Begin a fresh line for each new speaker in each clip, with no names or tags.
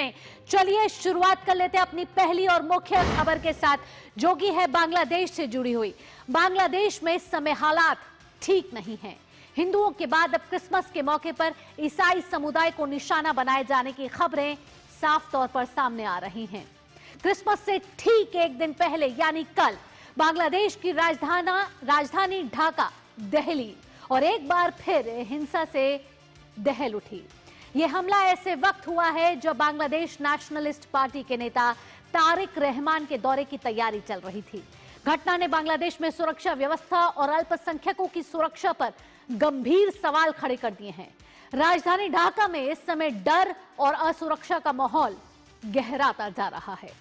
में चलिए शुरुआत कर लेते हैं अपनी पहली और मुख्य खबर के साथ, जो कि है बांग्लादेश से जुड़ी हुई। बांग्लादेश में इस समय हालात ठीक नहीं है। हिंदुओं के बाद अब क्रिसमस के मौके पर ईसाई समुदाय को निशाना बनाए जाने की खबरें साफ तौर पर सामने आ रही हैं। क्रिसमस से ठीक एक दिन पहले यानी कल बांग्लादेश की राजधानी ढाका, दिल्ली और एक बार फिर हिंसा से दहल उठी। यह हमला ऐसे वक्त हुआ है जब बांग्लादेश नेशनलिस्ट पार्टी के नेता तारिक रहमान के दौरे की तैयारी चल रही थी। घटना ने बांग्लादेश में सुरक्षा व्यवस्था और अल्पसंख्यकों की सुरक्षा पर गंभीर सवाल खड़े कर दिए हैं। राजधानी ढाका में इस समय डर और असुरक्षा का माहौल गहराता जा रहा है।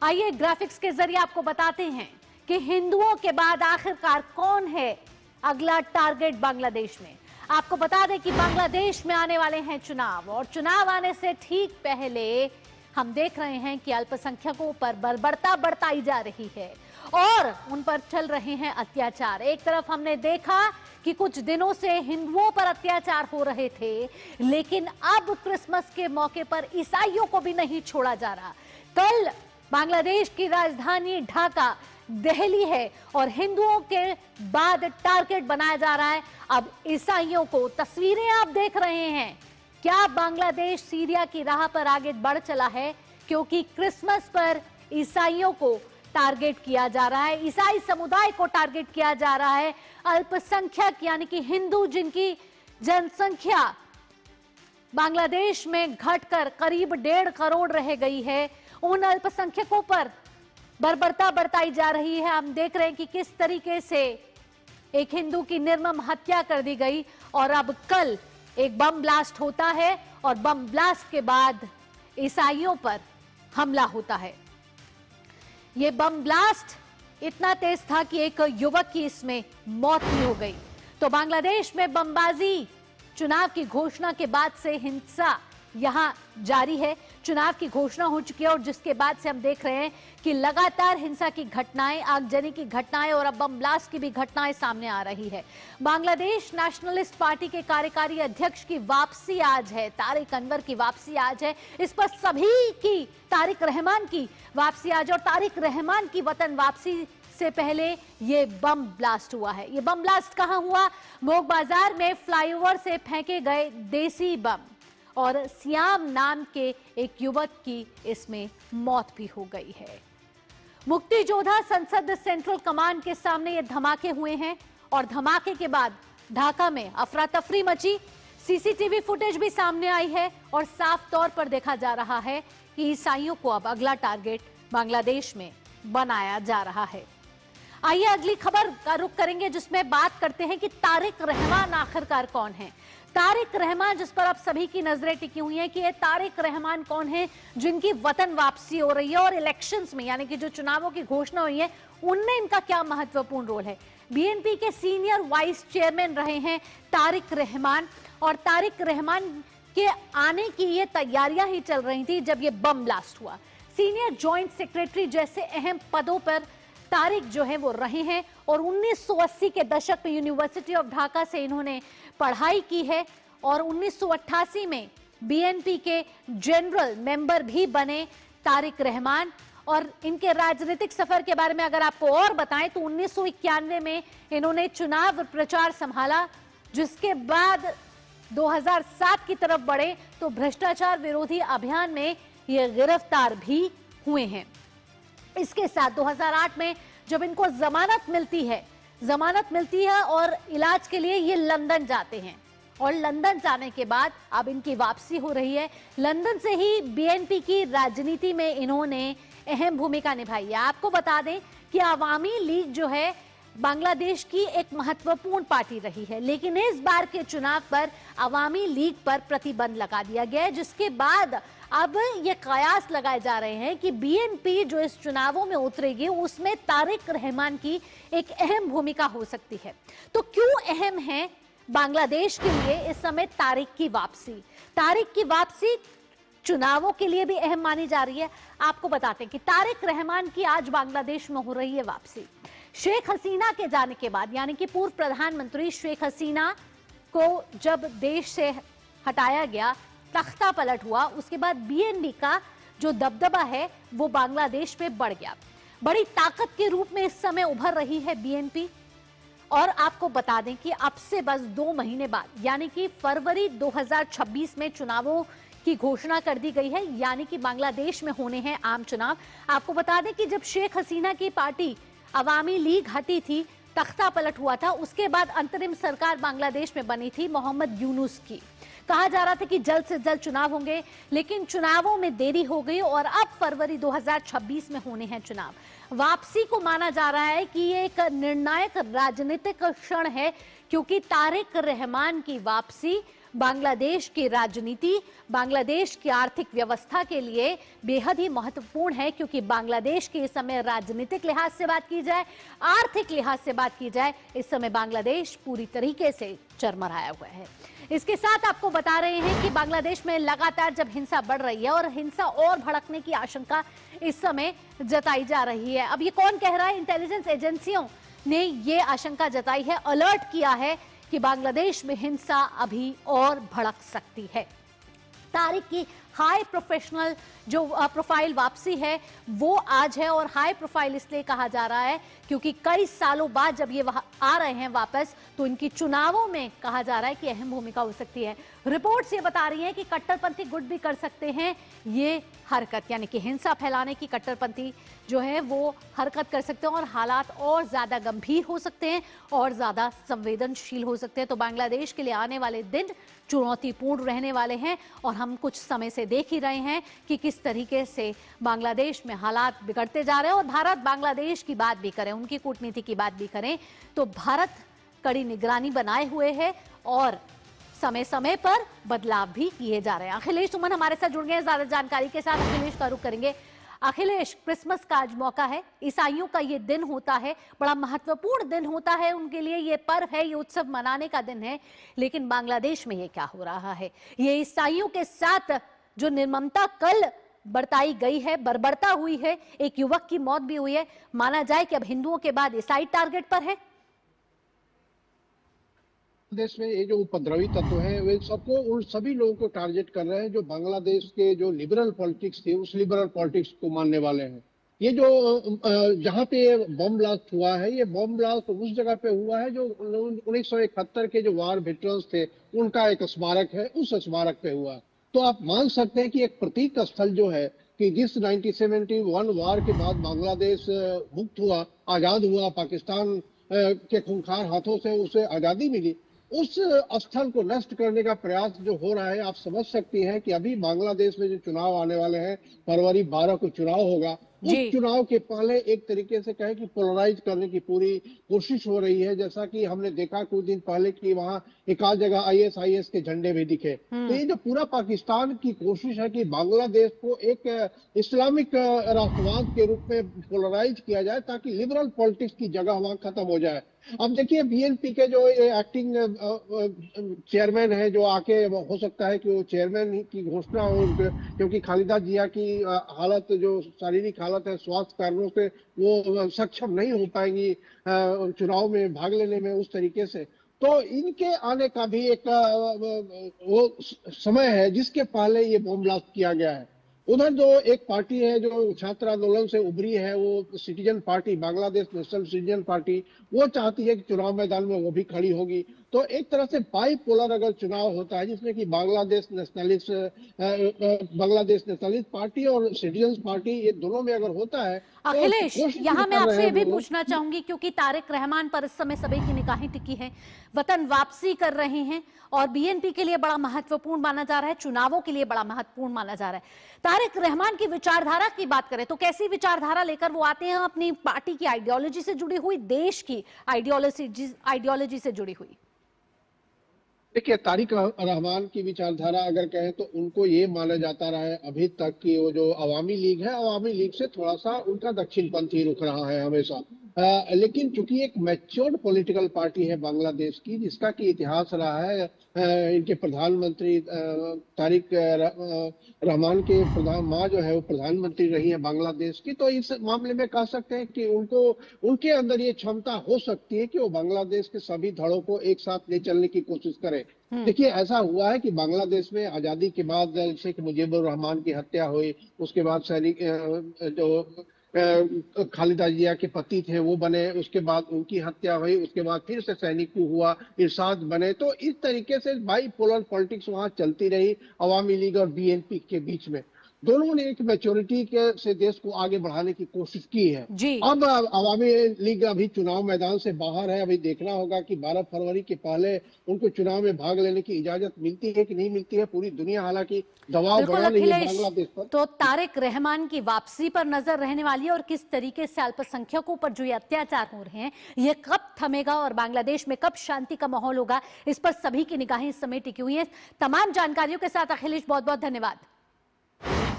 आइए ग्राफिक्स के जरिए आपको बताते हैं कि हिंदुओं के बाद आखिरकार कौन है अगला टारगेट बांग्लादेश में। आपको बता दें कि बांग्लादेश में आने वाले हैं चुनाव, और चुनाव आने से ठीक पहले हम देख रहे हैं कि अल्पसंख्यकों पर बर्बरता बरताई जा रही है और उन पर चल रहे हैं अत्याचार। एक तरफ हमने देखा कि कुछ दिनों से हिंदुओं पर अत्याचार हो रहे थे, लेकिन अब क्रिसमस के मौके पर ईसाइयों को भी नहीं छोड़ा जा रहा। कल बांग्लादेश की राजधानी ढाका, दिल्ली है और हिंदुओं के बाद टारगेट बनाया जा रहा है अब ईसाइयों को। तस्वीरें आप देख रहे हैं। क्या बांग्लादेश सीरिया की राह पर आगे बढ़ चला है? क्योंकि क्रिसमस पर ईसाइयों को टारगेट किया जा रहा है, ईसाई समुदाय को टारगेट किया जा रहा है। अल्पसंख्यक यानी कि हिंदू, जिनकी जनसंख्या बांग्लादेश में घटकर करीब 1.5 करोड़ रह गई है, उन अल्पसंख्यकों पर बर्बरता बरताई जा रही है। हम देख रहे हैं कि किस तरीके से एक हिंदू की निर्मम हत्या कर दी गई और अब कल एक बम ब्लास्ट होता है और बम ब्लास्ट के बाद ईसाइयों पर हमला होता है। यह बम ब्लास्ट इतना तेज था कि एक युवक की इसमें मौत भी हो गई। तो बांग्लादेश में बमबाजी, चुनाव की घोषणा के बाद से हिंसा यहां जारी है। चुनाव की घोषणा हो चुकी है और जिसके बाद से हम देख रहे हैं कि लगातार हिंसा की घटनाएं, आगजनी की घटनाएं और अब बम ब्लास्ट की भी घटनाएं सामने आ रही है। बांग्लादेश नेशनलिस्ट पार्टी के कार्यकारी अध्यक्ष की वापसी आज है, तारिक अनवर की वापसी आज है। इस पर सभी की, तारिक रहमान की वापसी आज, और तारिक रहमान की वतन वापसी से पहले ये बम ब्लास्ट हुआ है। ये बम ब्लास्ट कहां हुआ? मोग बाजार में फ्लाईओवर से फेंके गए देसी बम और सियाम नाम के एक युवक की इसमें मौत भी हो गई है। मुक्तियोद्धा संसद सेंट्रल कमांड के सामने ये धमाके हुए हैं और धमाके के बाद ढाका में अफरा तफरी मची। सीसीटीवी फुटेज भी सामने आई है और साफ तौर पर देखा जा रहा है कि ईसाइयों को अब अगला टारगेट बांग्लादेश में बनाया जा रहा है। आइए अगली खबर का रुख करेंगे, जिसमें बात करते हैं कि तारिक रहमान आखिरकार कौन है। तारिक रहमान, जिस पर अब सभी की नजरें टिकी हुई हैं कि ये तारिक रहमान कौन है जिनकी वतन वापसी हो रही है और इलेक्शंस में यानी कि जो चुनावों की घोषणा हुई है उनमें इनका क्या महत्वपूर्ण रोल है। बीएनपी के सीनियर वाइस चेयरमैन रहे हैं तारिक रहमान और तारिक रहमान के आने की ये तैयारियां ही चल रही थी जब ये बम ब्लास्ट हुआ। सीनियर जॉइंट सेक्रेटरी जैसे अहम पदों पर तारिक जो है वो रहे हैं और 1980 के दशक में यूनिवर्सिटी ऑफ ढाका से इन्होंने पढ़ाई की है और 1988 में बीएनपी के जनरल मेंबर भी बने तारिक रहमान। और इनके राजनीतिक सफर के बारे में अगर आपको और बताएं तो 1991 में इन्होंने चुनाव प्रचार संभाला, जिसके बाद 2007 की तरफ बढ़े तो भ्रष्टाचार विरोधी अभियान में ये गिरफ्तार भी हुए हैं। इसके साथ 2008 में जब इनको जमानत मिलती है और इलाज के लिए ये लंदन जाते हैं और लंदन जाने के बाद अब इनकी वापसी हो रही है। लंदन से ही बीएनपी की राजनीति में इन्होंने अहम भूमिका निभाई है। आपको बता दें कि अवामी लीग जो है बांग्लादेश की एक महत्वपूर्ण पार्टी रही है, लेकिन इस बार के चुनाव पर अवामी लीग पर प्रतिबंध लगा दिया गया है, जिसके बाद अब ये कयास लगाए जा रहे हैं कि बीएनपी जो इस चुनावों में उतरेगी उसमें तारिक रहमान की एक अहम भूमिका हो सकती है। तो क्यों अहम है बांग्लादेश के लिए इस समय तारिक की वापसी? तारिक की वापसी चुनावों के लिए भी अहम मानी जा रही है। आपको बताते हैं कि तारिक रहमान की आज बांग्लादेश में हो रही है वापसी। शेख हसीना के जाने के बाद, यानी कि पूर्व प्रधानमंत्री शेख हसीना को जब देश से हटाया गया तख्ता पलट हुआ, उसके बाद बीएनपी का जो दबदबा है वो बांग्लादेश में बढ़ गया। बड़ी ताकत के रूप में इस समय उभर रही है बीएनपी। और आपको बता दें कि अब से बस 2 महीने बाद यानी कि फरवरी 2026 में चुनावों की घोषणा कर दी गई है, यानी कि बांग्लादेश में होने हैं आम चुनाव। आपको बता दें कि जब शेख हसीना की पार्टी अवामी लीग हटी थी, तख्ता पलट हुआ था, उसके बाद अंतरिम सरकार बांग्लादेश में बनी थी मोहम्मद यूनुस की। कहा जा रहा था कि जल्द से जल्द चुनाव होंगे, लेकिन चुनावों में देरी हो गई और अब फरवरी 2026 में होने हैं चुनाव। वापसी को माना जा रहा है कि ये एक निर्णायक राजनीतिक क्षण है, क्योंकि तारिक रहमान की वापसी बांग्लादेश की राजनीति, बांग्लादेश की आर्थिक व्यवस्था के लिए बेहद ही महत्वपूर्ण है। क्योंकि बांग्लादेश की इस समय राजनीतिक लिहाज से बात की जाए, आर्थिक लिहाज से बात की जाए, इस समय बांग्लादेश पूरी तरीके से चरमराया हुआ है। इसके साथ आपको बता रहे हैं कि बांग्लादेश में लगातार जब हिंसा बढ़ रही है और हिंसा और भड़कने की आशंका इस समय जताई जा रही है। अब ये कौन कह रहा है? इंटेलिजेंस एजेंसियों ने ये आशंका जताई है, अलर्ट किया है कि बांग्लादेश में हिंसा अभी और भड़क सकती है। तारिक की हाई प्रोफेशनल जो प्रोफाइल वापसी है वो आज है, और हाई प्रोफाइल इसलिए कहा जा रहा है क्योंकि कई सालों बाद जब ये वहां आ रहे हैं वापस, तो इनकी चुनावों में कहा जा रहा है कि अहम भूमिका हो सकती है। रिपोर्ट्स ये बता रही हैं कि कट्टरपंथी गुट भी कर सकते हैं ये हरकत, यानी कि हिंसा फैलाने की कट्टरपंथी जो है वो हरकत कर सकते हैं और हालात और ज्यादा गंभीर हो सकते हैं और ज्यादा संवेदनशील हो सकते हैं। तो बांग्लादेश के लिए आने वाले दिन चुनौतीपूर्ण रहने वाले हैं और हम कुछ समय से देख ही रहे हैं कि किस तरीके से बांग्लादेश में हालात बिगड़ते जा रहे हैं। और भारत बांग्लादेश की बात भी करें, उनकी कूटनीति की बात भी करें, तो भारत कड़ी निगरानी बनाए हुए है और समय समय पर बदलाव भी किए जा रहे हैं। अखिलेश सुमन हमारे साथ जुड़ गए हैं ज्यादा जानकारी के साथ। अखिलेश का रुख करेंगे। अखिलेश, क्रिसमस का आज मौका है, ईसाइयों का ये दिन होता है, बड़ा महत्वपूर्ण दिन होता है उनके लिए, ये पर्व है, ये उत्सव मनाने का दिन है, लेकिन बांग्लादेश में ये क्या हो रहा है? ये ईसाइयों के साथ जो निर्ममता कल बरताई गई है, बर्बरता हुई है, एक युवक की मौत भी हुई है, माना जाए कि अब हिंदुओं के बाद ईसाई टारगेट पर है।
देश में ये जो उपद्रवी तत्व हैं वे सबको उन सभी लोगों को टारगेट कर रहे हैं जो बांग्लादेश के जो लिबरल पॉलिटिक्स थी उस लिबरल पॉलिटिक्स को मानने वाले हैं। ये जो जहाँ पे बम ब्लास्ट हुआ है, ये बम ब्लास्ट उस जगह पे हुआ है जो 1971 के जो वार वेटरन्स थे उनका एक स्मारक है, उस स्मारक पे हुआ। तो आप मान सकते हैं कि एक प्रतीक स्थल जो है कि जिस 1971 वार के बाद बांग्लादेश मुक्त हुआ, आजाद हुआ, पाकिस्तान के खूंखार हाथों से उसे आजादी मिली, उस स्थल को नष्ट करने का प्रयास जो हो रहा है, आप समझ सकती हैं कि अभी बांग्लादेश में जो चुनाव आने वाले हैं, फरवरी 12 को चुनाव होगा, उस चुनाव के पहले एक तरीके से कहें कि पोलराइज करने की पूरी कोशिश हो रही है। जैसा कि हमने देखा कुछ दिन पहले कि वहां एक आध जगह आईएसआईएस के झंडे भी दिखे। तो ये जो पूरा पाकिस्तान की कोशिश है कि बांग्लादेश को एक इस्लामिक राष्ट्रवाद के रूप में पोलराइज किया जाए ताकि लिबरल पॉलिटिक्स की जगह वहां खत्म हो जाए। अब देखिए बीएनपी के जो एक्टिंग चेयरमैन है जो आके हो सकता है कि वो चेयरमैन की घोषणा हो, क्योंकि खालिदा जिया की हालत जो शारीरिक हालत है स्वास्थ्य कारणों से वो सक्षम नहीं हो पाएंगी चुनाव में भाग लेने में उस तरीके से। तो इनके आने का भी एक वो समय है जिसके पहले ये बम ब्लास्ट किया गया है। उधर जो एक पार्टी है जो छात्र आंदोलन से उभरी है, वो citizen party, Bangladesh national citizen party, वो चाहती है कि चुनाव मैदान में वो भी खड़ी होगी। तो एक तरह से बाइपोलर अगर चुनाव होता है जिसमें कि बांग्लादेश नेशनलिस्ट पार्टी और सिटीजन पार्टी, ये दोनों में अगर होता है।
अखिलेश, यहाँ मैं आपसे ये भी पूछना चाहूंगी क्योंकि तारिक रहमान पर इस समय सभी की निगाहें टिकी हैं, वतन वापसी कर रहे हैं और बीएनपी के लिए बड़ा महत्वपूर्ण माना जा रहा है, चुनावों के लिए बड़ा महत्वपूर्ण माना जा रहा है। तारिक रहमान की विचारधारा की बात करें तो कैसी विचारधारा लेकर वो आते हैं? अपनी पार्टी की आइडियोलॉजी से जुड़ी हुई, देश की आइडियोलॉजी से जुड़ी हुई?
देखिए, तारिक रहमान की विचारधारा अगर कहें तो उनको ये माना जाता रहा है अभी तक कि वो जो अवामी लीग है, अवामी लीग से थोड़ा सा उनका दक्षिणपंथी रुख रहा है हमेशा। लेकिन चूंकि एक मैच्योर्ड पॉलिटिकल पार्टी है बांग्लादेश की, जिसका कि इतिहास रहा है, इनके प्रधानमंत्री तारिक रहमान के प्रधान माँ जो है वो प्रधानमंत्री रही है बांग्लादेश की, तो इस मामले में कह सकते हैं कि उनको उनके अंदर ये क्षमता हो सकती है कि वो बांग्लादेश के सभी धड़ों को एक साथ ले चलने की कोशिश करें। देखिए, ऐसा हुआ है कि बांग्लादेश में आजादी के बाद शेख मुजीबुर रहमान की हत्या हुई, उसके बाद सैनिक जो खालिदा जिया के पति थे वो बने, उसके बाद उनकी हत्या हुई, उसके बाद फिर से सैनिक coup हुआ, इरशाद बने। तो इस तरीके से बाई पोलर पॉलिटिक्स वहां चलती रही अवामी लीग और बीएनपी के बीच में। दोनों ने एक मैच्योरिटी के से देश को आगे बढ़ाने की कोशिश की है।
जी।
अब अवामी लीग अभी चुनाव मैदान से बाहर है। अभी देखना होगा कि 12 फरवरी के पहले उनको चुनाव में भाग लेने की इजाजत मिलती है कि नहीं मिलती है। पूरी दुनिया हालांकि दबाव
बिल्कुल
बना रही है
अखिलेश,
बांग्लादेश पर।
तो तारिक रहमान की वापसी पर नजर रहने वाली है और किस तरीके से अल्पसंख्यकों पर जो ये अत्याचार हो रहे हैं ये कब थमेगा और बांग्लादेश में कब शांति का माहौल होगा, इस पर सभी की निगाहें इस समय टिकी हुई हैं। तमाम जानकारियों के साथ अखिलेश बहुत बहुत धन्यवाद।